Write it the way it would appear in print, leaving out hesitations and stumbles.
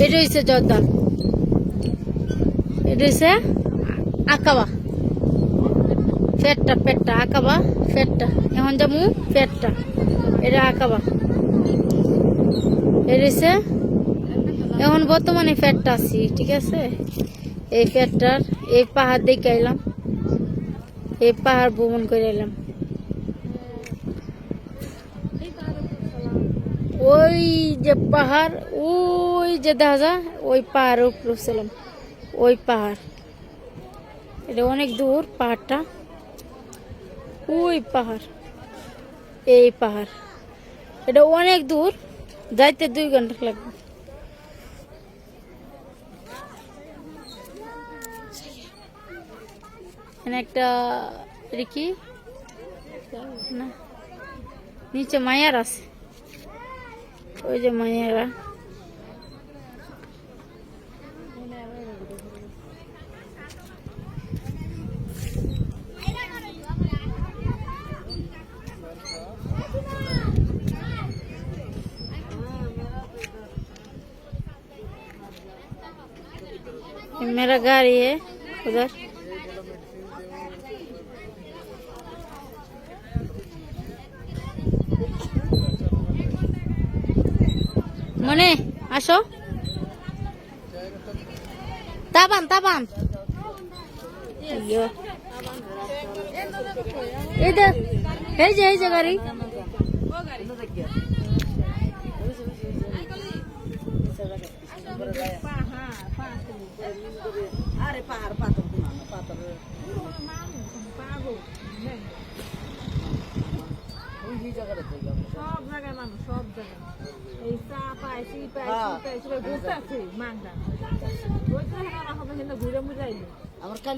এটা হচ্ছে জর্দা, এটা হচ্ছে আকাবা পেটটা, পেটটা আকাবা পেটটা। এখন যাবো পেটটা, এটা আকাবা। এটা হচ্ছে এখন বর্তমানে পেটটা আছি, ঠিক আছে। এই পেটটার এই পাহাড় দেখে এলাম, এই পাহাড় ভ্রমণ করে এলাম। ওই যে পাহাড়, ওই যে দেখা যায়, ওই পাহাড়ের উপরে ছিলাম। ওই পাহাড়, এটা অনেক দূর পাহাড়টা। ওই পাহাড়, এই পাহাড়, এটা অনেক দূর, যাইতে 2 ঘন্টা লাগবে। এখানে একটা এটা কি না, নিচে মায়ার আছে, ওই যে মায়ারা। मेरा गाड़ी है उधर। मने आसो, ताबान ताबान इधर है जे गाड़ी। আরে পাহাড় পাথর পাথর ওই জায়গাটা সব জায়গায় মানুষ, সব জায়গায় এই চা পায়, চি পায়, ঘুরতে আছে মাংটা, ওই তো ঘুরে মুড়ে আমার কাল